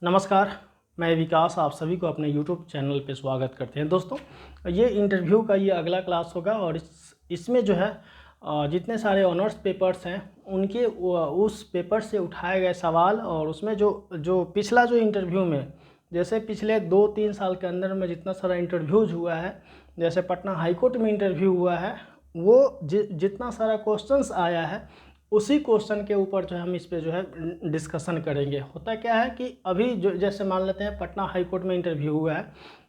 नमस्कार, मैं विकास आप सभी को अपने YouTube चैनल पे स्वागत करते हैं। दोस्तों, ये इंटरव्यू का ये अगला क्लास होगा और इसमें जो है जितने सारे ऑनर्स पेपर्स हैं उनके उस पेपर से उठाए गए सवाल और उसमें जो पिछला जो इंटरव्यू में जैसे पिछले 2-3 साल के अंदर में जितना सारा इंटरव्यूज हुआ है, जैसे पटना हाई कोर्ट में इंटरव्यू हुआ है, वो जितना सारा क्वेश्चंस आया है उसी क्वेश्चन के ऊपर जो है हम इस पे जो है डिस्कशन करेंगे। होता क्या है कि अभी जो जैसे मान लेते हैं पटना हाई कोर्ट में इंटरव्यू हुआ है,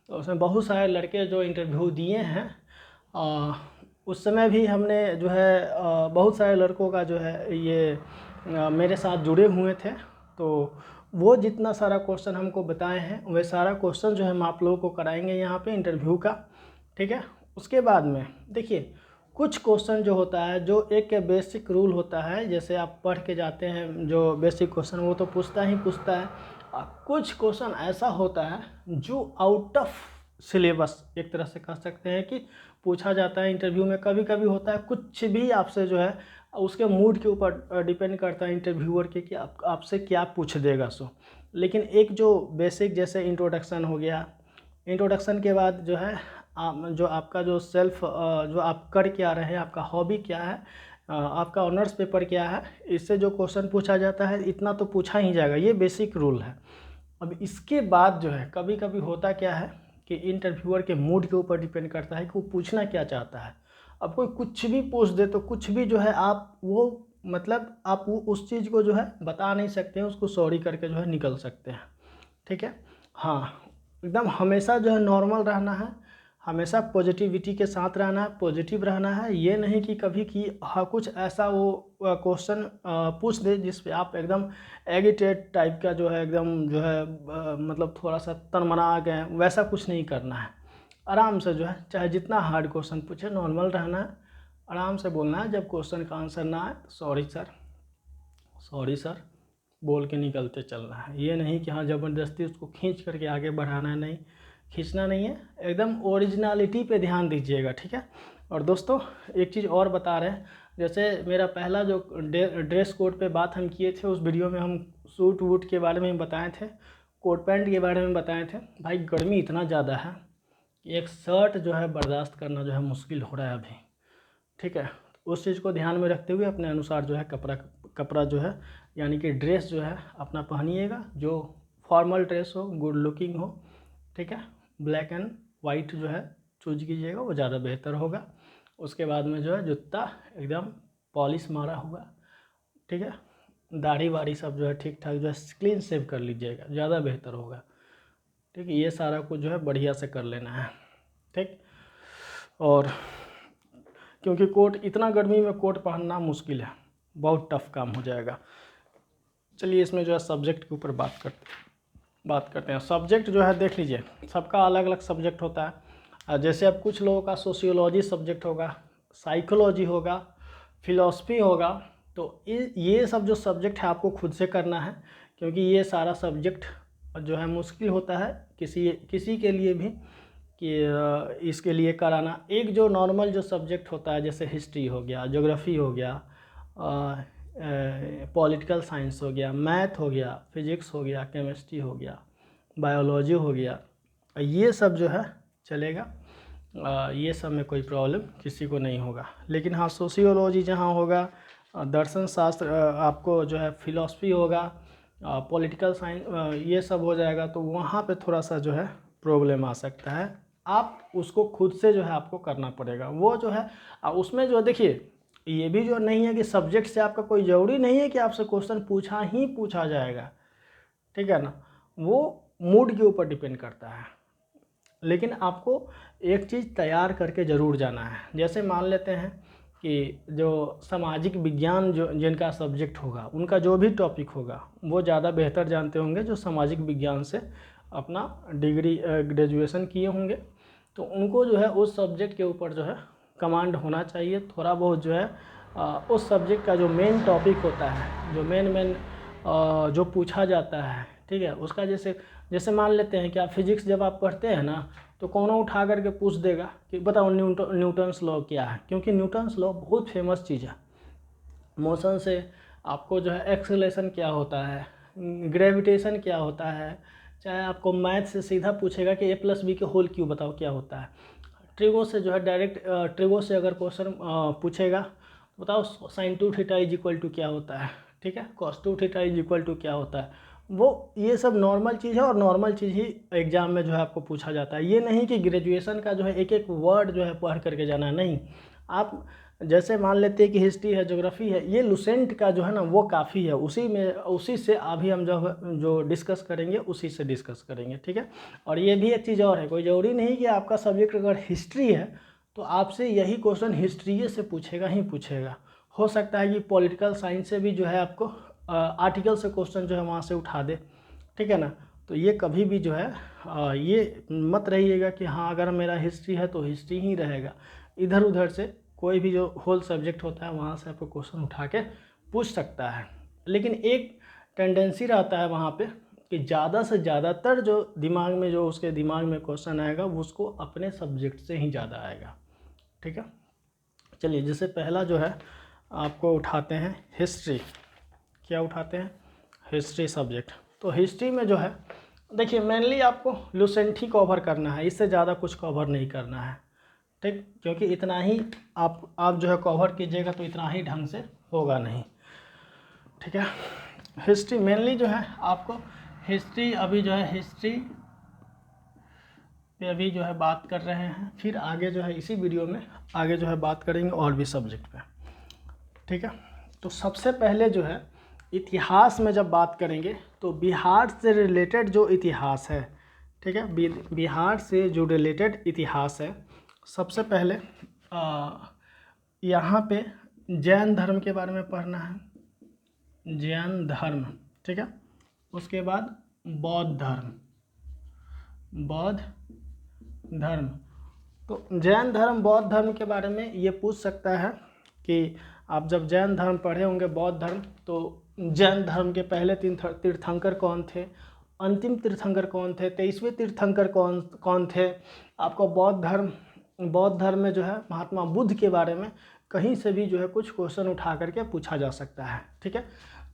तो उसमें बहुत सारे लड़के जो इंटरव्यू दिए हैं, उस समय भी हमने जो है बहुत सारे लड़कों का जो है ये मेरे साथ जुड़े हुए थे। तो वो जितना सारा क्वेश्चन हमको बताए हैं वह सारा क्वेश्चन जो है हम आप लोगों को कराएंगे यहाँ पे इंटरव्यू का, ठीक है। उसके बाद में देखिए, कुछ क्वेश्चन जो होता है, जो एक बेसिक रूल होता है, जैसे आप पढ़ के जाते हैं जो बेसिक क्वेश्चन वो तो पूछता ही पूछता है। कुछ क्वेश्चन ऐसा होता है जो आउट ऑफ सिलेबस एक तरह से कह सकते हैं कि पूछा जाता है इंटरव्यू में। कभी कभी होता है कुछ भी आपसे जो है उसके मूड के ऊपर डिपेंड करता है इंटरव्यूअर के कि आपसे क्या पूछ देगा सो। लेकिन एक जो बेसिक जैसे इंट्रोडक्शन हो गया, इंट्रोडक्शन के बाद जो है जो आपका जो सेल्फ जो आप कर क्या रहे हैं, आपका हॉबी क्या है, आपका ऑनर्स पेपर क्या है, इससे जो क्वेश्चन पूछा जाता है इतना तो पूछा ही जाएगा, ये बेसिक रूल है। अब इसके बाद जो है कभी कभी होता क्या है कि इंटरव्यूअर के मूड के ऊपर डिपेंड करता है कि वो पूछना क्या चाहता है। अब कोई कुछ भी पूछ दे तो कुछ भी जो है आप वो मतलब आप वो उस चीज़ को जो है बता नहीं सकते हैं, उसको सॉरी करके जो है निकल सकते हैं, ठीक है। हाँ, एकदम हमेशा जो है नॉर्मल रहना है, हमेशा पॉजिटिविटी के साथ रहना है, पॉजिटिव रहना है। ये नहीं कि कभी कि हाँ कुछ ऐसा वो क्वेश्चन पूछ दे जिस पे आप एकदम एगिटेट टाइप का जो है एकदम जो है मतलब थोड़ा सा तनमना गए, वैसा कुछ नहीं करना है। आराम से जो है चाहे जितना हार्ड क्वेश्चन पूछे नॉर्मल रहना है, आराम से बोलना है। जब क्वेश्चन का आंसर ना आए तो सॉरी सर बोल के निकलते चलना है। ये नहीं कि हाँ ज़बरदस्ती उसको खींच करके आगे बढ़ाना है, नहीं खींचना नहीं है, एकदम ओरिजिनलिटी पे ध्यान दीजिएगा, ठीक है। और दोस्तों एक चीज़ और बता रहे हैं, जैसे मेरा पहला जो ड्रेस कोड पे बात हम किए थे, उस वीडियो में हम सूट वूट के बारे में बताए थे, कोट पैंट के बारे में बताए थे। भाई गर्मी इतना ज़्यादा है कि एक शर्ट जो है बर्दाश्त करना जो है मुश्किल हो रहा है अभी, ठीक है। उस चीज़ को ध्यान में रखते हुए अपने अनुसार जो है कपड़ा जो है यानी कि ड्रेस जो है अपना पहनिएगा, जो फॉर्मल ड्रेस हो, गुड लुकिंग हो, ठीक है। ब्लैक एंड वाइट जो है चूज कीजिएगा, वो ज़्यादा बेहतर होगा। उसके बाद में जो है जूता एकदम पॉलिश मारा हुआ, ठीक है। दाढ़ी वाड़ी सब जो है ठीक ठाक जो है क्लीन शेव कर लीजिएगा, ज़्यादा बेहतर होगा, ठीक है। ये सारा कुछ जो है बढ़िया से कर लेना है, ठीक। और क्योंकि कोट इतना गर्मी में कोट पहनना मुश्किल है, बहुत टफ काम हो जाएगा। चलिए इसमें जो है सब्जेक्ट के ऊपर बात करते हैं। सब्जेक्ट जो है देख लीजिए, सबका अलग अलग सब्जेक्ट होता है। जैसे अब कुछ लोगों का सोशियोलॉजी सब्जेक्ट होगा, साइकोलॉजी होगा, फिलॉसफी होगा। तो ये सब जो सब्जेक्ट है आपको खुद से करना है, क्योंकि ये सारा सब्जेक्ट जो है मुश्किल होता है किसी के लिए भी कि इसके लिए कराना। एक जो नॉर्मल जो सब्जेक्ट होता है जैसे हिस्ट्री हो गया, ज्योग्राफी हो गया, पॉलिटिकल साइंस हो गया, मैथ हो गया, फिजिक्स हो गया, केमिस्ट्री हो गया, बायोलॉजी हो गया, ये सब जो है चलेगा। ये सब में कोई प्रॉब्लम किसी को नहीं होगा। लेकिन हाँ सोशियोलॉजी जहाँ होगा, दर्शन शास्त्र आपको जो है, फिलॉसफी होगा, पॉलिटिकल साइंस ये सब हो जाएगा, तो वहाँ पे थोड़ा सा जो है प्रॉब्लम आ सकता है। आप उसको खुद से जो है आपको करना पड़ेगा। वो जो है उसमें जो देखिए, ये भी जो नहीं है कि सब्जेक्ट से आपका कोई ज़रूरी नहीं है कि आपसे क्वेश्चन पूछा ही पूछा जाएगा, ठीक है ना। वो मूड के ऊपर डिपेंड करता है। लेकिन आपको एक चीज़ तैयार करके ज़रूर जाना है। जैसे मान लेते हैं कि जो सामाजिक विज्ञान जो जिनका सब्जेक्ट होगा, उनका जो भी टॉपिक होगा वो ज़्यादा बेहतर जानते होंगे, जो सामाजिक विज्ञान से अपना डिग्री ग्रेजुएशन किए होंगे। तो उनको जो है उस सब्जेक्ट के ऊपर जो है कमांड होना चाहिए थोड़ा बहुत जो है। उस सब्जेक्ट का जो मेन टॉपिक होता है, जो मेन जो पूछा जाता है, ठीक है, उसका जैसे मान लेते हैं कि आप फिजिक्स जब आप पढ़ते हैं ना, तो कौन उठा करके पूछ देगा कि बताओ न्यूटन्स लॉ क्या है, क्योंकि न्यूटन्स लॉ बहुत फेमस चीज़ है। मोशन से आपको जो है एक्सेलरेशन क्या होता है, ग्रेविटेशन क्या होता है, चाहे आपको मैथ से सीधा पूछेगा कि a+b के होल क्यूब बताओ क्या होता है। ट्रिगो से जो है डायरेक्ट ट्रिगो से अगर क्वेश्चन पूछेगा बताओ sin 2 theta is equal to क्या होता है, ठीक है, cos 2 theta is equal to क्या होता है। वो ये सब नॉर्मल चीज़ है और नॉर्मल चीज़ ही एग्जाम में जो है आपको पूछा जाता है। ये नहीं कि ग्रेजुएशन का जो है एक एक वर्ड जो है पढ़ करके जाना है, नहीं। आप जैसे मान लेते हैं कि हिस्ट्री है, ज्योग्राफी है, ये लुसेंट का जो है ना वो काफ़ी है, उसी से अभी हम जो डिस्कस करेंगे उसी से डिस्कस करेंगे, ठीक है। और ये भी एक चीज़ और है, कोई ज़रूरी नहीं कि आपका सब्जेक्ट अगर हिस्ट्री है तो आपसे यही क्वेश्चन हिस्ट्री से पूछेगा ही पूछेगा। हो सकता है कि पॉलिटिकल साइंस से भी जो है आपको आर्टिकल से क्वेश्चन जो है वहाँ से उठा दे, ठीक है ना। तो ये कभी भी जो है ये मत रहिएगा कि हाँ अगर मेरा हिस्ट्री है तो हिस्ट्री ही रहेगा, इधर उधर से कोई भी जो होल सब्जेक्ट होता है वहाँ से आपको क्वेश्चन उठा के पूछ सकता है। लेकिन एक टेंडेंसी रहता है वहाँ पे कि ज़्यादा से ज़्यादातर जो दिमाग में जो उसके दिमाग में क्वेश्चन आएगा वो उसको अपने सब्जेक्ट से ही ज़्यादा आएगा, ठीक है। चलिए, जैसे पहला जो है आपको उठाते हैं हिस्ट्री। क्या उठाते हैं? History subject. तो हिस्ट्री में जो है देखिए मेनली आपको लुसेंट ही कवर करना है, इससे ज़्यादा कुछ कवर नहीं करना है, ठीक, क्योंकि इतना ही आप जो है कवर कीजिएगा तो इतना ही ढंग से होगा नहीं, ठीक है। हिस्ट्री मेनली जो है आपको हिस्ट्री अभी जो है हिस्ट्री पे अभी जो है बात कर रहे हैं, फिर आगे जो है इसी वीडियो में आगे जो है बात करेंगे और भी सब्जेक्ट पे, ठीक है। तो सबसे पहले जो है इतिहास में जब बात करेंगे तो बिहार से रिलेटेड जो इतिहास है, ठीक है, बिहार से जो रिलेटेड इतिहास है, सबसे पहले यहाँ पे जैन धर्म के बारे में पढ़ना है, जैन धर्म, ठीक है। उसके बाद बौद्ध धर्म, बौद्ध धर्म। तो जैन धर्म बौद्ध धर्म के बारे में ये पूछ सकता है कि आप जब जैन धर्म पढ़े होंगे, बौद्ध धर्म, तो जैन धर्म के पहले 3 तीर्थंकर कौन थे, अंतिम तीर्थंकर कौन थे, 23वें तीर्थंकर कौन थे। आपको बौद्ध धर्म में जो है महात्मा बुद्ध के बारे में कहीं से भी जो है कुछ क्वेश्चन उठा करके पूछा जा सकता है, ठीक है।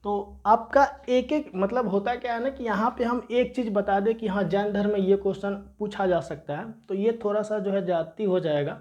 तो आपका एक एक मतलब होता क्या है ना कि यहाँ पे हम एक चीज़ बता दें कि हाँ जैन धर्म में ये क्वेश्चन पूछा जा सकता है, तो ये थोड़ा सा जो है ज्यादती हो जाएगा,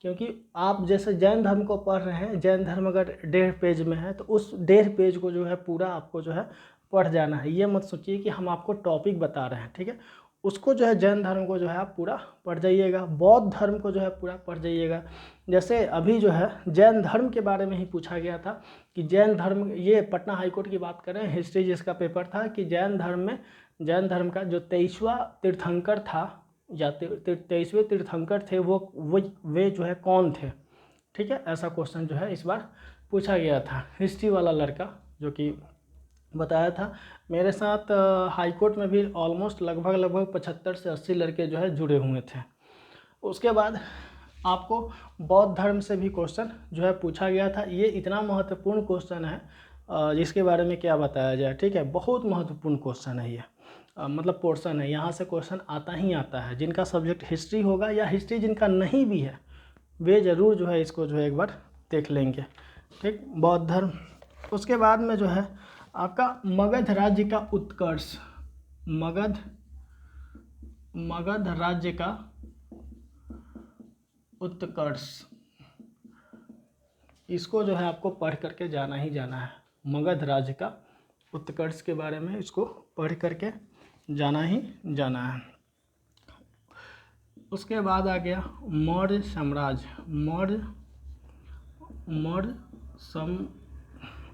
क्योंकि आप जैसे जैन धर्म को पढ़ रहे हैं, जैन धर्म अगर 1.5 पेज में है तो उस 1.5 पेज को जो है पूरा आपको जो है पढ़ जाना है। ये मत सोचिए कि हम आपको टॉपिक बता रहे हैं, ठीक है। उसको जो है जैन धर्म को जो है आप पूरा पढ़ जाइएगा, बौद्ध धर्म को जो है पूरा पढ़ जाइएगा। जैसे अभी जो है जैन धर्म के बारे में ही पूछा गया था कि जैन धर्म, ये पटना हाईकोर्ट की बात करें, हिस्ट्री जिसका पेपर था, कि जैन धर्म का जो 23वां तीर्थंकर था या 23वें तीर्थंकर थे वो वे जो है कौन थे, ठीक है। ऐसा क्वेश्चन जो है इस बार पूछा गया था। हिस्ट्री वाला लड़का जो कि बताया था, मेरे साथ हाई कोर्ट में भी ऑलमोस्ट लगभग 75 से 80 लड़के जो है जुड़े हुए थे। उसके बाद आपको बौद्ध धर्म से भी क्वेश्चन जो है पूछा गया था। ये इतना महत्वपूर्ण क्वेश्चन है जिसके बारे में क्या बताया जाए, ठीक है। बहुत महत्वपूर्ण क्वेश्चन है ये, मतलब पोर्शन है, यहाँ से क्वेश्चन आता ही आता है। जिनका सब्जेक्ट हिस्ट्री होगा या हिस्ट्री जिनका नहीं भी है वे ज़रूर जो है इसको जो है एक बार देख लेंगे, ठीक। बौद्ध धर्म। उसके बाद में जो है आपका मगध राज्य का उत्कर्ष, मगध राज्य का उत्कर्ष, इसको जो है आपको पढ़ करके जाना ही जाना है। मगध राज्य का उत्कर्ष के बारे में इसको पढ़ करके जाना ही जाना है। उसके बाद आ गया मौर्य साम्राज्य, मौर्य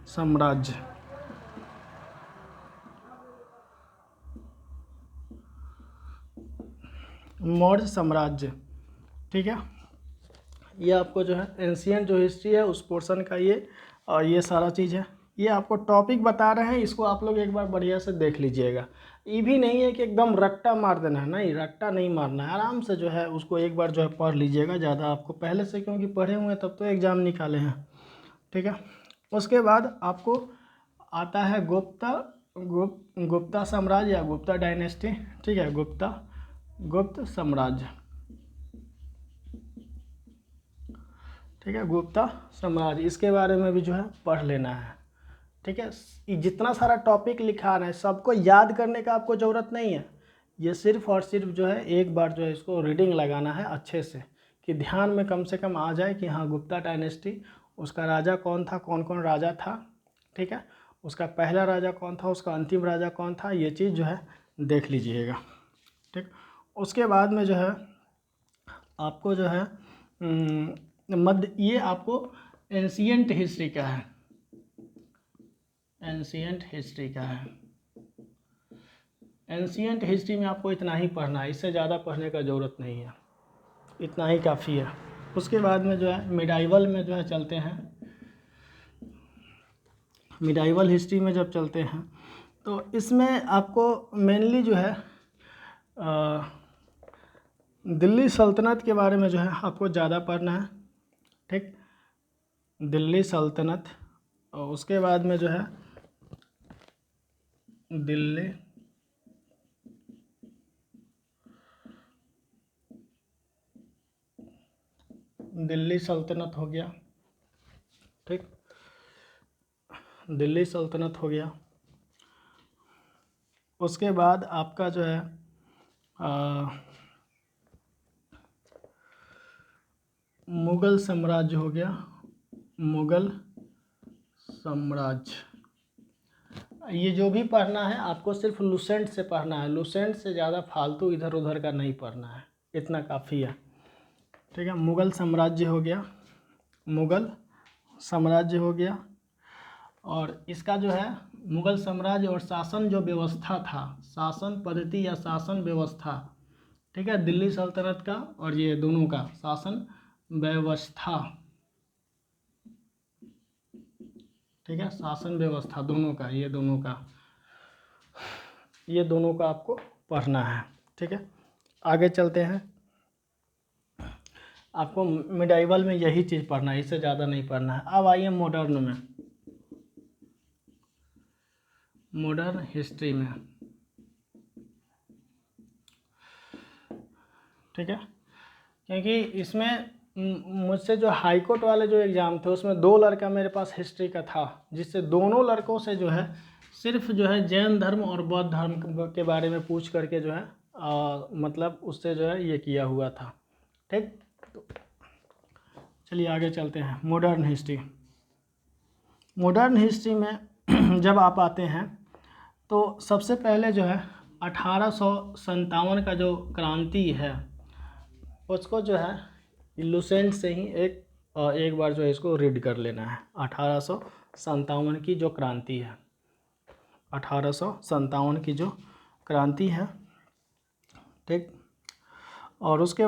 साम्राज्य, मौर्य साम्राज्य, ठीक है। ये आपको जो है एंशिएंट जो हिस्ट्री है उस पोर्शन का ये सारा चीज़ है। ये आपको टॉपिक बता रहे हैं, इसको आप लोग एक बार बढ़िया से देख लीजिएगा। ये भी नहीं है कि एकदम रट्टा मार देना है, नहीं, रट्टा नहीं मारना है, आराम से जो है उसको एक बार जो है पढ़ लीजिएगा। ज़्यादा आपको पहले से, क्योंकि पढ़े हुए हैं तब तो एग्ज़ाम निकाले हैं, ठीक है। उसके बाद आपको आता है गुप्ता साम्राज्य या गुप्ता डायनेस्टी, ठीक है, गुप्त साम्राज्य, ठीक है, गुप्ता साम्राज्य। इसके बारे में भी जो है पढ़ लेना है, ठीक है। जितना सारा टॉपिक लिखा है सबको याद करने का आपको ज़रूरत नहीं है, ये सिर्फ और सिर्फ जो है एक बार जो है इसको रीडिंग लगाना है अच्छे से, कि ध्यान में कम से कम आ जाए कि हाँ गुप्ता डायनेस्टी, उसका राजा कौन था, कौन कौन राजा था, ठीक है, उसका पहला राजा कौन था, उसका अंतिम राजा कौन था, ये चीज़ जो है देख लीजिएगा, ठीक। उसके बाद में जो है आपको जो है ये आपको एंशिएंट हिस्ट्री का है, एंशिएंट हिस्ट्री का है। एंशिएंट हिस्ट्री में आपको इतना ही पढ़ना है, इससे ज़्यादा पढ़ने का ज़रूरत नहीं है, इतना ही काफ़ी है। उसके बाद में जो है मिडाइवल में जो है चलते हैं। मिडाइवल हिस्ट्री में जब चलते हैं तो इसमें आपको मेनली जो है दिल्ली सल्तनत के बारे में जो है आपको ज़्यादा पढ़ना है, ठीक, दिल्ली सल्तनत। और उसके बाद में जो है दिल्ली सल्तनत हो गया, ठीक, दिल्ली सल्तनत हो गया। उसके बाद आपका जो है मुग़ल साम्राज्य हो गया, मुग़ल साम्राज्य। ये जो भी पढ़ना है आपको सिर्फ लुसेंट से पढ़ना है, लुसेंट से ज़्यादा फालतू इधर उधर का नहीं पढ़ना है, इतना काफ़ी है, ठीक है। मुग़ल साम्राज्य हो गया, मुग़ल साम्राज्य हो गया। और इसका जो है मुग़ल साम्राज्य और शासन जो व्यवस्था था, शासन पद्धति या शासन व्यवस्था, ठीक है, दिल्ली सल्तनत का और ये दोनों का शासन व्यवस्था, ठीक है, शासन व्यवस्था दोनों का, ये दोनों का आपको पढ़ना है, ठीक है। आगे चलते हैं, आपको मिडाइवल में यही चीज़ पढ़ना है, इससे ज़्यादा नहीं पढ़ना है। अब आइए मॉडर्न में, मॉडर्न हिस्ट्री में, ठीक है, क्योंकि इसमें मुझसे जो हाई कोर्ट वाले जो एग्ज़ाम थे उसमें 2 लड़का मेरे पास हिस्ट्री का था, जिससे दोनों लड़कों से जो है सिर्फ जो है जैन धर्म और बौद्ध धर्म के बारे में पूछ करके जो है मतलब उससे जो है ये किया हुआ था, ठीक। तो चलिए आगे चलते हैं। मॉडर्न हिस्ट्री, मॉडर्न हिस्ट्री में जब आप आते हैं तो सबसे पहले जो है 1857 का जो क्रांति है उसको जो है लुसेंट से ही एक बार जो है इसको रीड कर लेना है। 1857 की जो क्रांति है, 1857 की जो क्रांति है, ठीक। और उसके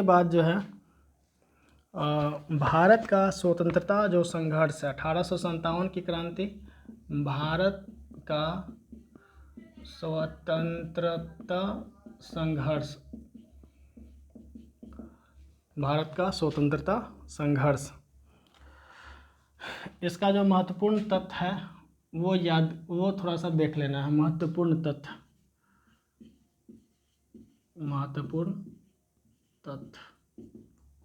बाद जो है भारत का स्वतंत्रता जो संघर्ष है, 1857 की क्रांति, भारत का स्वतंत्रता संघर्ष, भारत का स्वतंत्रता संघर्ष। इसका जो महत्वपूर्ण तथ्य है वो थोड़ा सा देख लेना है। महत्वपूर्ण तथ्य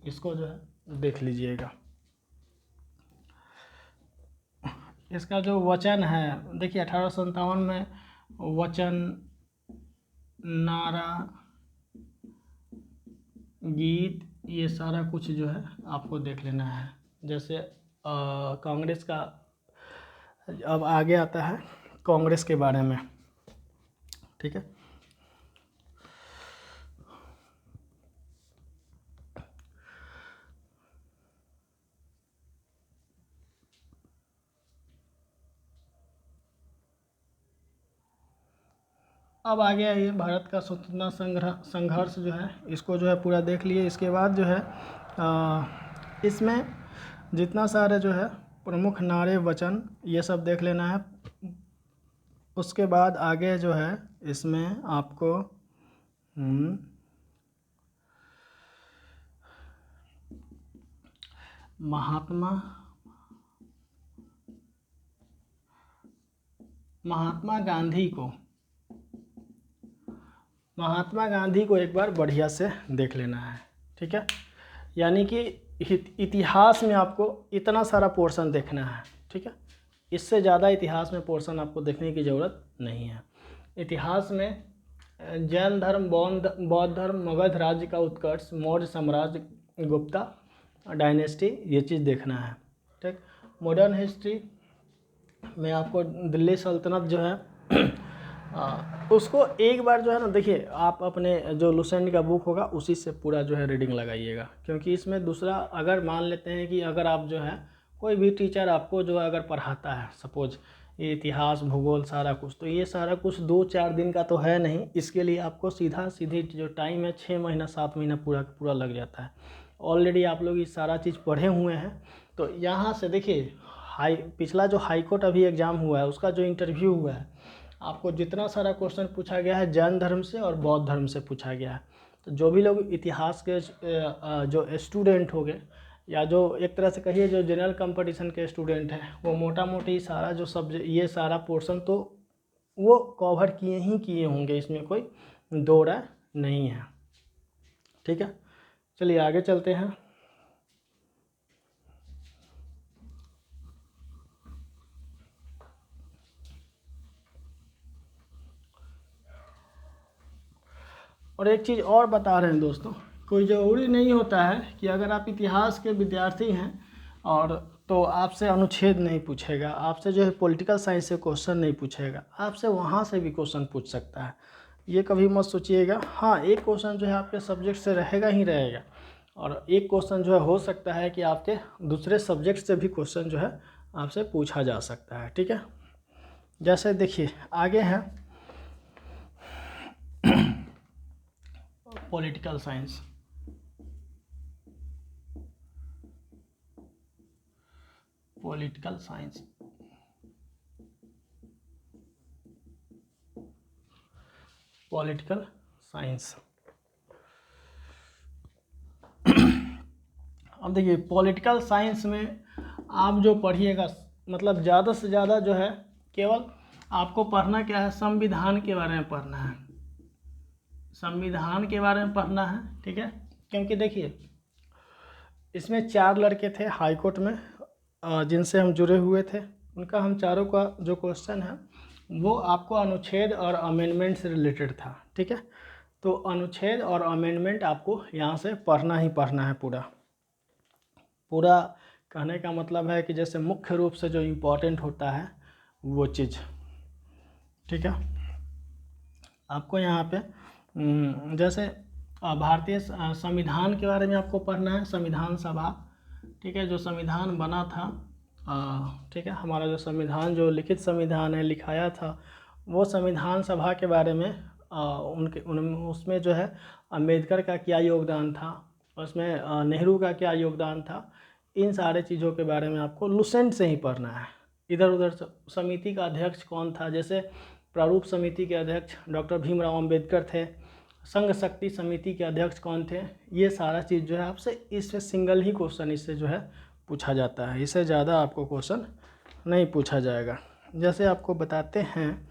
इसको जो है देख लीजिएगा। इसका जो वचन है, देखिए 1857 में वचन, नारा, गीत, ये सारा कुछ जो है आपको देख लेना है। जैसे कांग्रेस का अब आगे आता है कांग्रेस के बारे में, ठीक है। अब आगे आइए, भारत का स्वतंत्रता संघर्ष जो है इसको जो है पूरा देख लिए। इसके बाद जो है इसमें जितना सारे जो है प्रमुख नारे, वचन, ये सब देख लेना है। उसके बाद आगे जो है इसमें आपको महात्मा गांधी को एक बार बढ़िया से देख लेना है, ठीक है। यानी कि इतिहास में आपको इतना सारा पोर्शन देखना है, ठीक। ठीक है। इससे ज़्यादा इतिहास में पोर्शन आपको देखने की ज़रूरत नहीं है। इतिहास में जैन धर्म, बौद्ध धर्म, मगध राज्य का उत्कर्ष, मौर्य साम्राज्य, गुप्ता डायनेस्टी, ये चीज़ देखना है, ठीक। मॉडर्न हिस्ट्री में आपको दिल्ली सल्तनत जो है उसको एक बार जो है ना, देखिए आप अपने जो लुसेंट का बुक होगा उसी से पूरा जो है रीडिंग लगाइएगा, क्योंकि इसमें दूसरा अगर मान लेते हैं कि अगर आप जो है कोई भी टीचर आपको जो अगर पढ़ाता है, सपोज ये इतिहास भूगोल सारा कुछ, तो ये सारा कुछ 2-4 दिन का तो है नहीं। इसके लिए आपको सीधी जो टाइम है 6 महीना 7 महीना पूरा लग जाता है। ऑलरेडी आप लोग ये सारा चीज़ पढ़े हुए हैं। तो यहाँ से देखिए पिछला जो हाई कोर्ट अभी एग्ज़ाम हुआ है उसका जो इंटरव्यू हुआ है, आपको जितना सारा क्वेश्चन पूछा गया है जैन धर्म से और बौद्ध धर्म से पूछा गया है। तो जो भी लोग इतिहास के जो स्टूडेंट हो गए, या जो एक तरह से कहिए जो जनरल कंपटीशन के स्टूडेंट हैं, वो मोटा मोटी सारा जो सब्जेक्ट ये सारा पोर्शन तो वो कवर किए होंगे, इसमें कोई दो राय नहीं है, ठीक है। चलिए आगे चलते हैं। और एक चीज़ और बता रहे हैं दोस्तों, कोई ज़रूरी नहीं होता है कि अगर आप इतिहास के विद्यार्थी हैं और तो आपसे अनुच्छेद नहीं पूछेगा, आपसे जो है पॉलिटिकल साइंस से क्वेश्चन नहीं पूछेगा, आपसे वहाँ से भी क्वेश्चन पूछ सकता है। ये कभी मत सोचिएगा। हाँ, एक क्वेश्चन जो है आपके सब्जेक्ट से रहेगा ही रहेगा, और एक क्वेश्चन जो है हो सकता है कि आपके दूसरे सब्जेक्ट से भी क्वेश्चन जो है आपसे पूछा जा सकता है, ठीक है। जैसे देखिए आगे हैं political science. Political science political science अब देखिए पॉलिटिकल साइंस में आप जो पढ़िएगा, मतलब ज़्यादा से ज़्यादा जो है केवल आपको पढ़ना क्या है, संविधान के बारे में पढ़ना है, संविधान के बारे में पढ़ना है, ठीक है। क्योंकि देखिए इसमें 4 लड़के थे हाई कोर्ट में जिनसे हम जुड़े हुए थे, उनका हम चारों का जो क्वेश्चन है वो आपको अनुच्छेद और अमेंडमेंट से रिलेटेड था, ठीक है। तो अनुच्छेद और अमेंडमेंट आपको यहाँ से पढ़ना ही पढ़ना है पूरा। कहने का मतलब है कि जैसे मुख्य रूप से जो इम्पोर्टेंट होता है वो चीज़, ठीक है। आपको यहाँ पे जैसे भारतीय संविधान के बारे में आपको पढ़ना है, संविधान सभा, ठीक है, जो संविधान बना था, ठीक है, हमारा जो संविधान जो लिखित संविधान है लिखाया था, वो संविधान सभा के बारे में उसमें जो है अम्बेडकर का क्या योगदान था, उसमें नेहरू का क्या योगदान था, इन सारे चीज़ों के बारे में आपको लुसेंट से ही पढ़ना है। इधर उधर समिति का अध्यक्ष कौन था, जैसे प्रारूप समिति के अध्यक्ष डॉक्टर भीमराव अंबेडकर थे, संघ शक्ति समिति के अध्यक्ष कौन थे, ये सारा चीज़ जो है आपसे इससे सिंगल ही क्वेश्चन इससे जो है पूछा जाता है, इससे ज़्यादा आपको क्वेश्चन नहीं पूछा जाएगा। जैसे आपको बताते हैं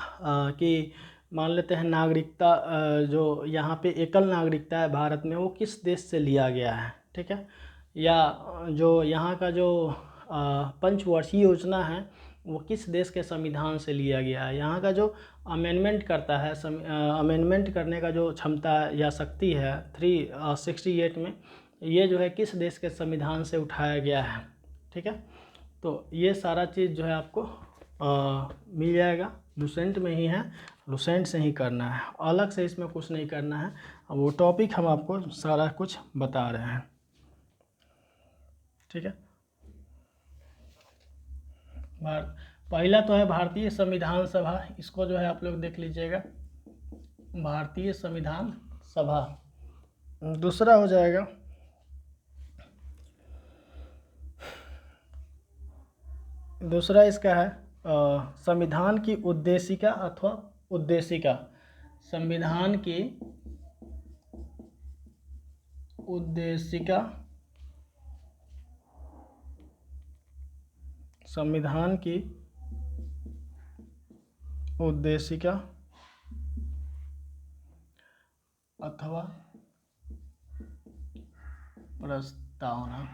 कि मान लेते हैं नागरिकता, जो यहाँ पे एकल नागरिकता है भारत में, वो किस देश से लिया गया है, ठीक है। या जो यहाँ का जो पंचवर्षीय योजना है वो किस देश के संविधान से लिया गया है, यहाँ का जो अमेंडमेंट करता है, अमेंडमेंट करने का जो क्षमता या शक्ति है 368 में, ये जो है किस देश के संविधान से उठाया गया है, ठीक है। तो ये सारा चीज़ जो है आपको मिल जाएगा, लुसेंट में ही है, लुसेंट से ही करना है, अलग से इसमें कुछ नहीं करना है। अब वो टॉपिक हम आपको सारा कुछ बता रहे हैं, ठीक है। पहला तो है भारतीय संविधान सभा, इसको जो है आप लोग देख लीजिएगा, भारतीय संविधान सभा। दूसरा हो जाएगा दूसरा इसका है संविधान की उद्देशिका अथवा उद्देशिका, संविधान की उद्देशिका, संविधान की उद्देशिका अथवा प्रस्तावना,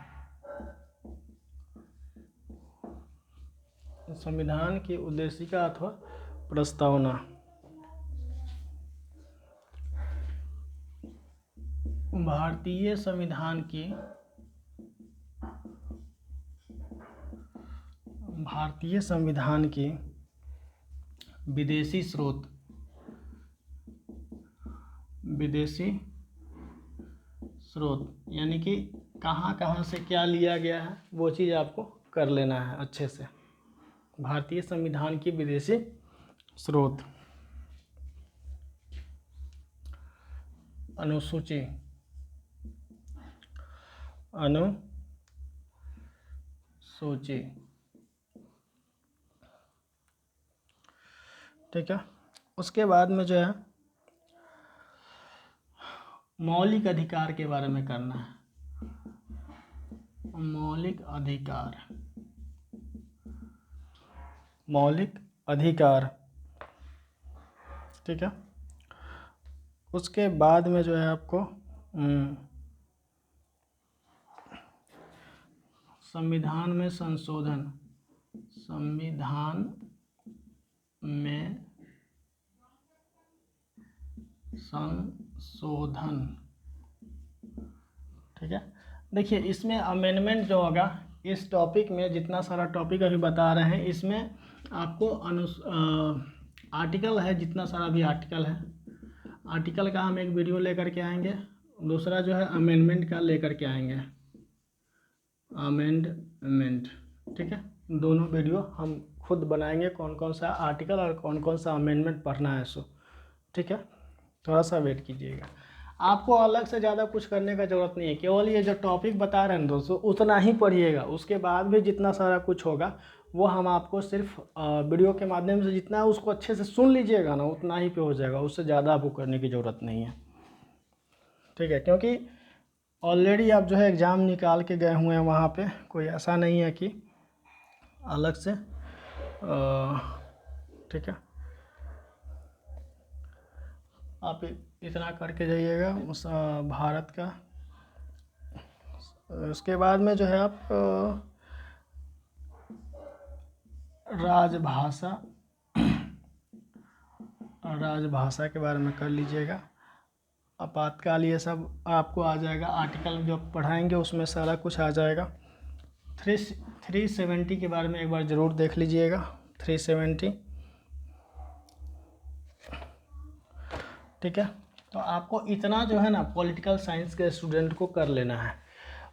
संविधान की उद्देशिका अथवा प्रस्तावना। भारतीय संविधान की विदेशी स्रोत यानी कि कहाँ कहाँ से क्या लिया गया है वो चीज़ आपको कर लेना है अच्छे से। भारतीय संविधान की विदेशी स्रोत। अनुसूची ठीक है। उसके बाद में जो है मौलिक अधिकार के बारे में करना है। मौलिक अधिकार ठीक है। उसके बाद में जो है आपको संविधान में संशोधन ठीक है। देखिए इसमें अमेंडमेंट जो होगा, इस टॉपिक में जितना सारा टॉपिक अभी बता रहे हैं इसमें आपको आर्टिकल है, जितना सारा भी आर्टिकल है, आर्टिकल का हम एक वीडियो लेकर के आएंगे। दूसरा जो है अमेंडमेंट का लेकर के आएंगे, अमेंडमेंट ठीक है। दोनों वीडियो हम खुद बनाएंगे, कौन कौन सा आर्टिकल और कौन कौन सा अमेंडमेंट पढ़ना है सो ठीक है। थोड़ा सा वेट कीजिएगा। आपको अलग से ज़्यादा कुछ करने का ज़रूरत नहीं है, केवल ये जो टॉपिक बता रहे हैं दोस्तों उतना ही पढ़िएगा। उसके बाद भी जितना सारा कुछ होगा वो हम आपको सिर्फ वीडियो के माध्यम से जितना है उसको अच्छे से सुन लीजिएगा ना, उतना ही पे हो जाएगा। उससे ज़्यादा आपको करने की ज़रूरत नहीं है ठीक है। क्योंकि ऑलरेडी आप जो है एग्ज़ाम निकाल के गए हुए हैं वहाँ पे, कोई ऐसा नहीं है कि अलग से ठीक है। आप इतना करके जाइएगा उस भारत का। उसके बाद में जो है आप राजभाषा के बारे में कर लीजिएगा। आपातकाल ये सब आपको आ जाएगा, आर्टिकल जो पढ़ाएंगे उसमें सारा कुछ आ जाएगा। 370 के बारे में एक बार ज़रूर देख लीजिएगा। 370 ठीक है। तो आपको इतना जो है ना पॉलिटिकल साइंस के स्टूडेंट को कर लेना है।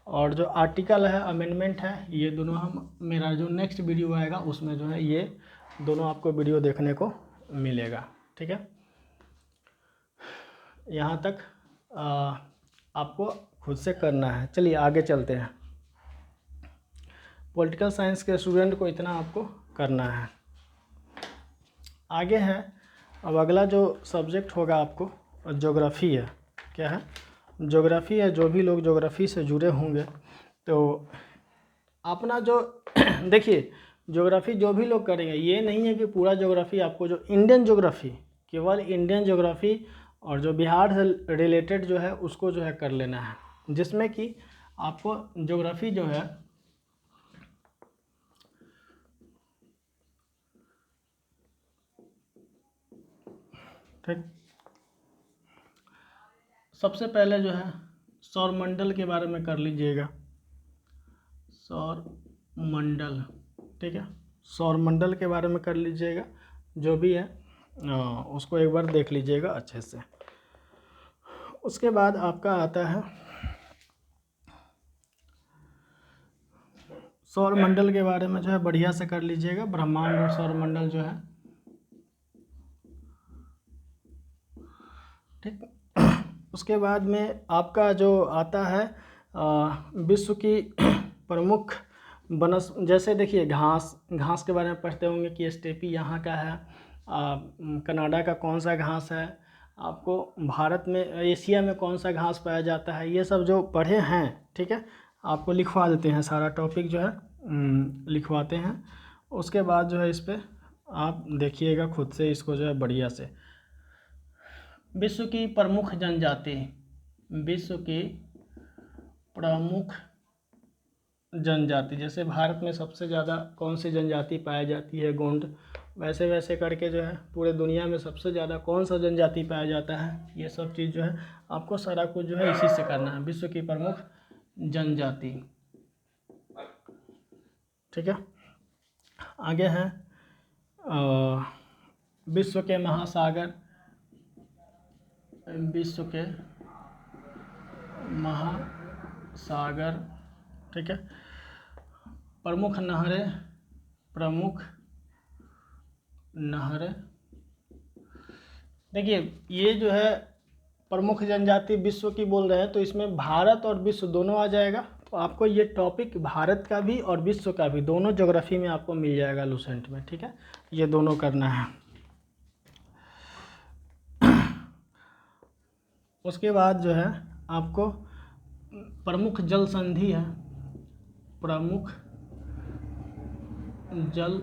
और जो आर्टिकल है, अमेंडमेंट है, ये दोनों हम मेरा जो नेक्स्ट वीडियो आएगा उसमें जो है ये दोनों आपको वीडियो देखने को मिलेगा ठीक है। यहाँ तक आपको खुद से करना है। चलिए आगे चलते हैं। पॉलिटिकल साइंस के स्टूडेंट को इतना आपको करना है। आगे है अब अगला जो सब्जेक्ट होगा आपको ज्योग्राफी है। क्या है? ज्योग्राफी है। जो भी लोग ज्योग्राफी से जुड़े होंगे तो अपना जो देखिए ज्योग्राफी जो भी लोग करेंगे, ये नहीं है कि पूरा ज्योग्राफी आपको, जो इंडियन ज्योग्राफी, केवल इंडियन ज्योग्राफी और जो बिहार से रिलेटेड जो है उसको जो है कर लेना है, जिसमें कि आपको ज्योग्राफी जो है ठीक। सबसे पहले जो है सौरमंडल के बारे में कर लीजिएगा। सौरमंडल ठीक है। सौरमंडल के बारे में कर लीजिएगा, जो भी है उसको एक बार देख लीजिएगा अच्छे से। उसके बाद आपका आता है सौरमंडल के बारे में जो है बढ़िया से कर लीजिएगा। ब्रह्मांड और सौरमंडल जो है ठीक। उसके बाद में आपका जो आता है विश्व की प्रमुख जैसे देखिए घास के बारे में पढ़ते होंगे कि स्टेपी यहाँ का है, कनाडा का कौन सा घास है, आपको भारत में एशिया में कौन सा घास पाया जाता है, ये सब जो पढ़े हैं ठीक है, आपको लिखवा देते हैं। सारा टॉपिक जो है लिखवाते हैं। उसके बाद जो है इस पर आप देखिएगा खुद से इसको जो है बढ़िया से। विश्व की प्रमुख जनजाति, विश्व की प्रमुख जनजाति, जैसे भारत में सबसे ज़्यादा कौन सी जनजाति पाई जाती है, गोंड, वैसे वैसे करके जो है पूरे दुनिया में सबसे ज़्यादा कौन सा जनजाति पाया जाता है, ये सब चीज़ जो है आपको सारा कुछ जो है इसी से करना है। विश्व की प्रमुख जनजाति, ठीक है। आगे है विश्व के महासागर, विश्व के महासागर, ठीक है। प्रमुख नहरें, प्रमुख नहरें, देखिए ये जो है प्रमुख जनजाति विश्व की बोल रहे हैं, तो इसमें भारत और विश्व दोनों आ जाएगा। तो आपको ये टॉपिक भारत का भी और विश्व का भी दोनों ज्योग्राफी में आपको मिल जाएगा लूसेंट में, ठीक है। ये दोनों करना है। उसके बाद जो है आपको प्रमुख जल संधि है, प्रमुख जल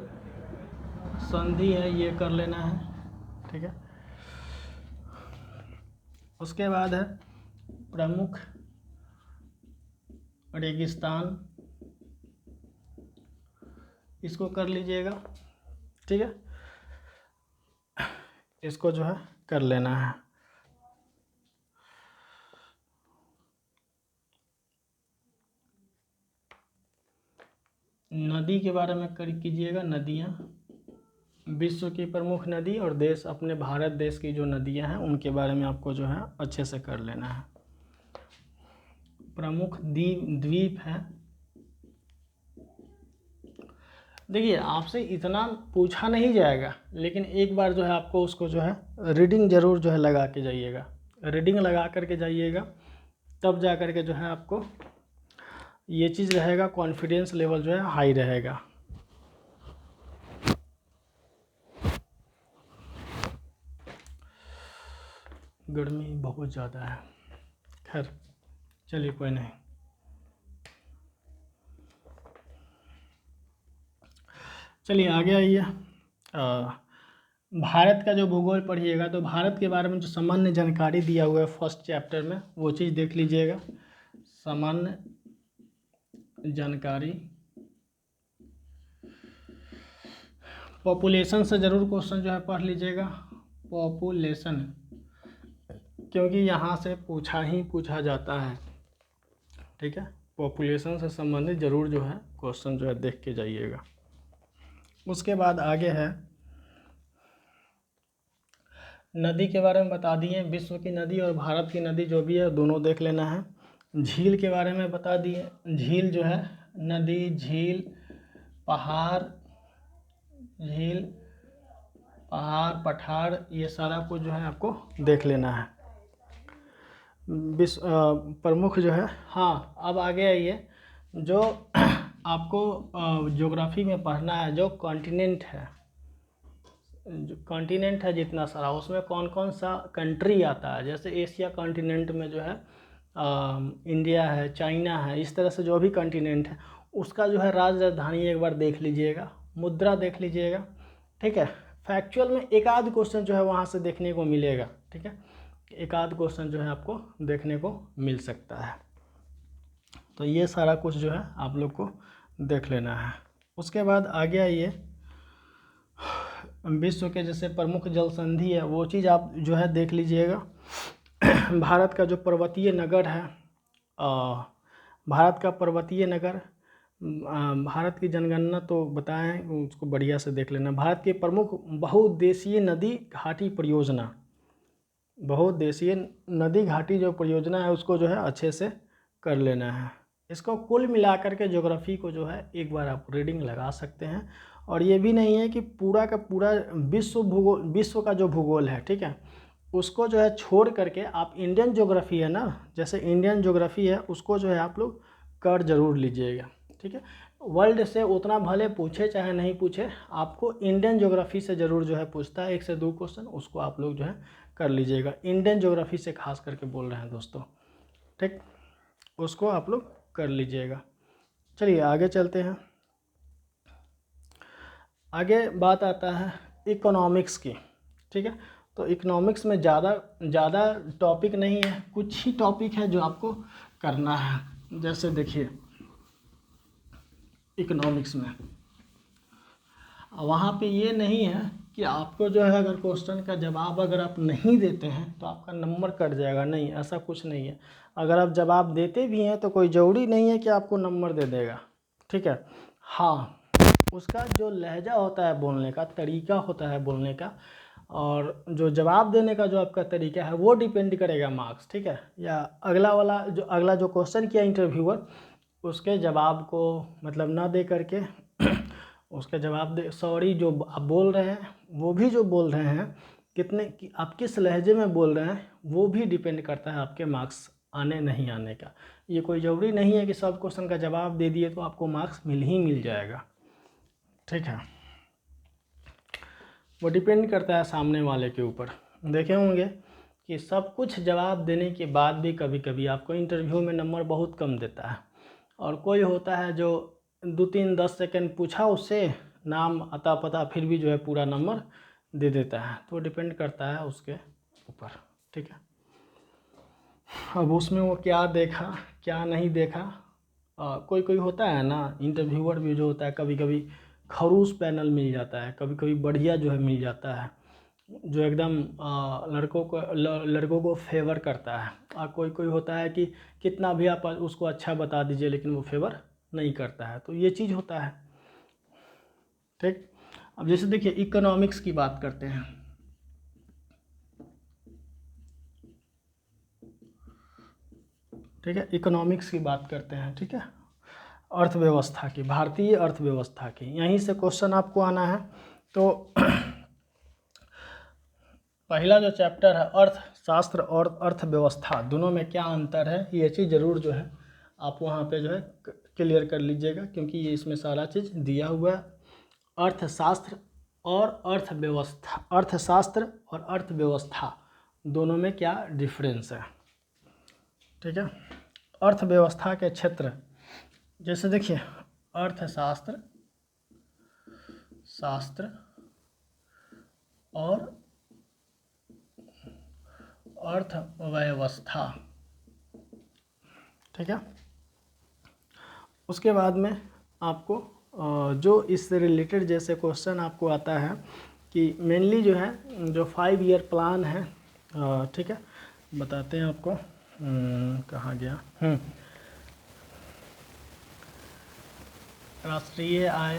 संधि है, ये कर लेना है, ठीक है। उसके बाद है प्रमुख रेगिस्तान, इसको कर लीजिएगा, ठीक है। इसको जो है कर लेना है। नदी के बारे में कर कीजिएगा, नदियाँ, विश्व की प्रमुख नदी और देश अपने भारत देश की जो नदियां हैं उनके बारे में आपको जो है अच्छे से कर लेना है। प्रमुख द्वीप है, देखिए आपसे इतना पूछा नहीं जाएगा, लेकिन एक बार जो है आपको उसको जो है रीडिंग ज़रूर जो है लगा के जाइएगा, रीडिंग लगा करके जाइएगा, तब जा कर के जो है आपको ये चीज़ रहेगा, कॉन्फिडेंस लेवल जो है हाई रहेगा। गर्मी बहुत ज़्यादा है, खैर चलिए कोई नहीं। चलिए आगे आइए। भारत का जो भूगोल पढ़िएगा तो भारत के बारे में जो सामान्य जानकारी दिया हुआ है फर्स्ट चैप्टर में, वो चीज़ देख लीजिएगा। सामान्य जानकारी, पॉपुलेशन से ज़रूर क्वेश्चन जो है पढ़ लीजिएगा, पॉपुलेशन, क्योंकि यहाँ से पूछा जाता है, ठीक है। पॉपुलेशन से संबंधित ज़रूर जो है क्वेश्चन जो है देख के जाइएगा। उसके बाद आगे है नदी के बारे में बता दिए, विश्व की नदी और भारत की नदी जो भी है दोनों देख लेना है। झील के बारे में बता दिए, झील जो है नदी, झील, पहाड़, झील, पहाड़, पठार, ये सारा कुछ जो है आपको देख लेना है। विश्व प्रमुख जो है, हाँ अब आगे आइए, जो आपको ज्योग्राफी में पढ़ना है, जो कॉन्टिनेंट है, जो कॉन्टिनेंट है जितना सारा, उसमें कौन कौन सा कंट्री आता है। जैसे एशिया कॉन्टिनेंट में जो है इंडिया है, चाइना है, इस तरह से जो भी कॉन्टिनेंट है उसका जो है राजधानी एक बार देख लीजिएगा, मुद्रा देख लीजिएगा, ठीक है। फैक्चुअल में एक आध क्वेश्चन जो है वहाँ से देखने को मिलेगा, ठीक है, एक आध क्वेश्चन जो है आपको देखने को मिल सकता है। तो ये सारा कुछ जो है आप लोग को देख लेना है। उसके बाद आगे आइए, विश्व के जैसे प्रमुख जल संधि है वो चीज़ आप जो है देख लीजिएगा। भारत का जो पर्वतीय नगर है, भारत का पर्वतीय नगर, भारत की जनगणना तो बताएं, उसको बढ़िया से देख लेना। भारत के प्रमुख बहुउद्देशीय नदी घाटी परियोजना, बहुउद्देशीय नदी घाटी जो परियोजना है उसको जो है अच्छे से कर लेना है। इसको कुल मिलाकर के ज्योग्राफी को जो है एक बार आप रीडिंग लगा सकते हैं। और ये भी नहीं है कि पूरा का पूरा विश्व का जो भूगोल है, ठीक है, उसको जो है छोड़ करके आप इंडियन ज्योग्राफी है ना, जैसे इंडियन ज्योग्राफी है उसको जो है आप लोग कर ज़रूर लीजिएगा, ठीक है। वर्ल्ड से उतना भले पूछे चाहे नहीं पूछे, आपको इंडियन ज्योग्राफी से ज़रूर जो है पूछता है 1 से 2 क्वेश्चन, उसको आप लोग जो है कर लीजिएगा। इंडियन ज्योग्राफी से खास करके बोल रहे हैं दोस्तों, ठीक, उसको आप लोग कर लीजिएगा। चलिए आगे चलते हैं। आगे बात आता है इकोनॉमिक्स की, ठीक है। तो इकोनॉमिक्स में ज़्यादा टॉपिक नहीं है, कुछ ही टॉपिक है जो आपको करना है। जैसे देखिए इकोनॉमिक्स में। वहाँ पे ये नहीं है कि आपको जो है अगर क्वेश्चन का जवाब अगर आप नहीं देते हैं तो आपका नंबर कट जाएगा, नहीं, ऐसा कुछ नहीं है। अगर आप जवाब देते भी हैं तो कोई ज़रूरी नहीं है कि आपको नंबर दे देगा, ठीक है। हाँ, उसका जो लहजा होता है बोलने का, तरीका होता है बोलने का, और जो जवाब देने का जो आपका तरीका है वो डिपेंड करेगा मार्क्स, ठीक है। या अगला जो क्वेश्चन किया इंटरव्यूअर, उसके जवाब को मतलब ना दे करके उसके जवाब दे, सॉरी जो आप बोल रहे हैं वो भी जो बोल रहे हैं कितने कि आप किस लहजे में बोल रहे हैं वो भी डिपेंड करता है आपके मार्क्स आने नहीं आने का। ये कोई ज़रूरी नहीं है कि सब क्वेश्चन का जवाब दे दिए तो आपको मार्क्स मिल ही मिल जाएगा, ठीक है। वो डिपेंड करता है सामने वाले के ऊपर। देखे होंगे कि सब कुछ जवाब देने के बाद भी कभी कभी आपको इंटरव्यू में नंबर बहुत कम देता है, और कोई होता है जो 2-3-10 सेकंड पूछा उससे, नाम अता पता, फिर भी जो है पूरा नंबर दे देता है। तो डिपेंड करता है उसके ऊपर, ठीक है। अब उसमें वो क्या देखा क्या नहीं देखा, कोई कोई होता है ना इंटरव्यूअर भी जो होता है, कभी कभी खरूस पैनल मिल जाता है, कभी कभी बढ़िया जो है मिल जाता है, जो एकदम लड़कों को फेवर करता है। और कोई कोई होता है कि कितना भी आप उसको अच्छा बता दीजिए लेकिन वो फेवर नहीं करता है, तो ये चीज़ होता है, ठीक। अब जैसे देखिए इकोनॉमिक्स की बात करते हैं, ठीक है। इकोनॉमिक्स की बात करते हैं, ठीक है, अर्थव्यवस्था की, भारतीय अर्थव्यवस्था की, यहीं से क्वेश्चन आपको आना है। तो पहला जो चैप्टर है अर्थशास्त्र और अर्थव्यवस्था, दोनों में क्या अंतर है, ये चीज़ ज़रूर जो है आप वहाँ पे जो है क्लियर कर लीजिएगा, क्योंकि ये इसमें सारा चीज़ दिया हुआ है। अर्थशास्त्र और अर्थव्यवस्था, अर्थशास्त्र और अर्थव्यवस्था दोनों में क्या डिफरेंस है, ठीक है। अर्थव्यवस्था के क्षेत्र, जैसे देखिए अर्थशास्त्र, शास्त्र और अर्थव्यवस्था, ठीक है। उसके बाद में आपको जो इससे रिलेटेड जैसे क्वेश्चन आपको आता है कि मेनली जो है जो 5 ईयर प्लान है, ठीक है, बताते हैं आपको। कहाँ गया, राष्ट्रीय आय,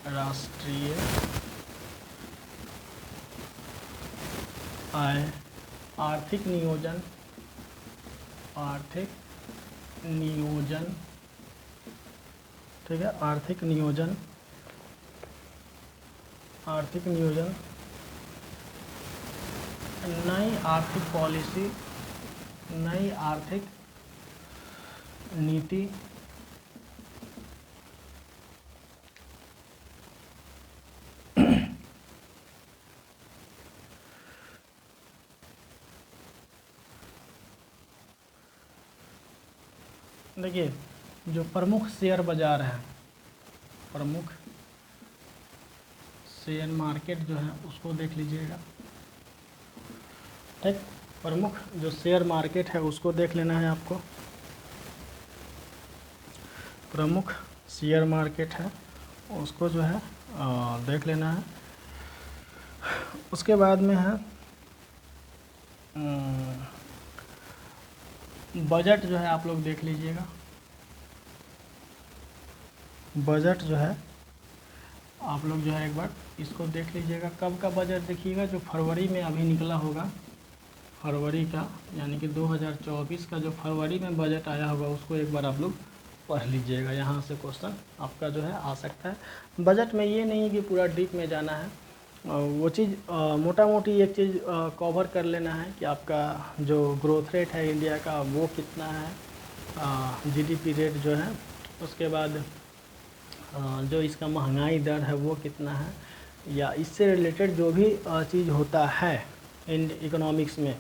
राष्ट्रीय आय, आर्थिक नियोजन, आर्थिक नियोजन, ठीक है, आर्थिक नियोजन, आर्थिक नियोजन, नई आर्थिक पॉलिसी, नई आर्थिक नीति, देखिए जो प्रमुख शेयर बाज़ार है, प्रमुख शेयर मार्केट जो है उसको देख लीजिएगा, ठीक। प्रमुख जो शेयर मार्केट है उसको देख लेना है आपको, प्रमुख शेयर मार्केट है उसको जो है देख लेना है। उसके बाद में है बजट जो है आप लोग देख लीजिएगा, बजट जो है आप लोग जो है एक बार इसको देख लीजिएगा। कब का बजट देखिएगा, जो फरवरी में अभी निकला होगा, फरवरी का, यानी कि 2024 का जो फरवरी में बजट आया होगा उसको एक बार आप लोग पढ़ लीजिएगा। यहाँ से क्वेश्चन आपका जो है आ सकता है। बजट में ये नहीं कि पूरा डीप में जाना है, वो चीज़ मोटा मोटी एक चीज़ कवर कर लेना है कि आपका जो ग्रोथ रेट है इंडिया का वो कितना है, जीडीपी रेट जो है, उसके बाद जो इसका महंगाई दर है वो कितना है, या इससे रिलेटेड जो भी चीज़ होता है इन इकोनॉमिक्स में,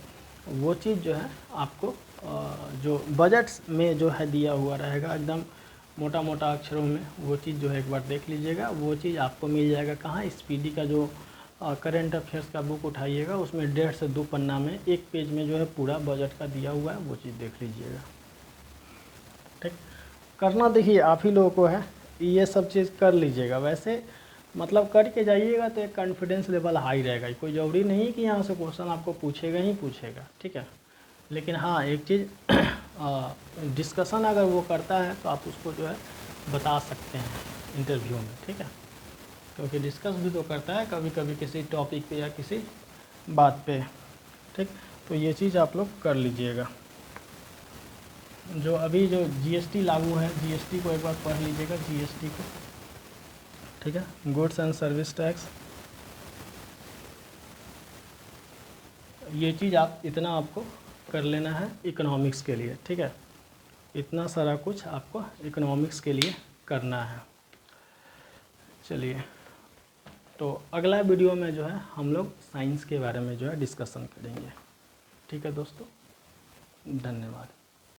वो चीज़ जो है आपको जो बजट्स में जो है दिया हुआ रहेगा एकदम मोटा मोटा अक्षरों में, वो चीज़ जो है एक बार देख लीजिएगा। वो चीज़ आपको मिल जाएगा कहाँ, स्पीडी का जो करंट अफेयर्स का बुक उठाइएगा, उसमें 1.5 से 2 पन्ना में एक पेज में जो है पूरा बजट का दिया हुआ है, वो चीज़ देख लीजिएगा, ठीक। करना देखिए आप ही लोगों को है, ये सब चीज़ कर लीजिएगा। वैसे मतलब करके जाइएगा तो एक कॉन्फिडेंस लेवल हाई रहेगा। कोई ज़रूरी नहीं कि यहाँ से क्वेश्चन आपको पूछेगा ही पूछेगा, ठीक है। लेकिन हाँ एक चीज़ डिस्कशन अगर वो करता है तो आप उसको जो है बता सकते हैं इंटरव्यू में, ठीक है। क्योंकि डिस्कस भी तो करता है कभी कभी किसी टॉपिक पे या किसी बात पे, ठीक। तो ये चीज़ आप लोग कर लीजिएगा। जो अभी जो जीएसटी लागू है, जीएसटी को एक बार पढ़ लीजिएगा, जीएसटी को, ठीक है। गुड्स एंड सर्विस टैक्स, ये चीज़ आप इतना आपको कर लेना है इकोनॉमिक्स के लिए, ठीक है। इतना सारा कुछ आपको इकोनॉमिक्स के लिए करना है। चलिए, तो अगला वीडियो में जो है हम लोग साइंस के बारे में जो है डिस्कशन करेंगे, ठीक है दोस्तों। धन्यवाद।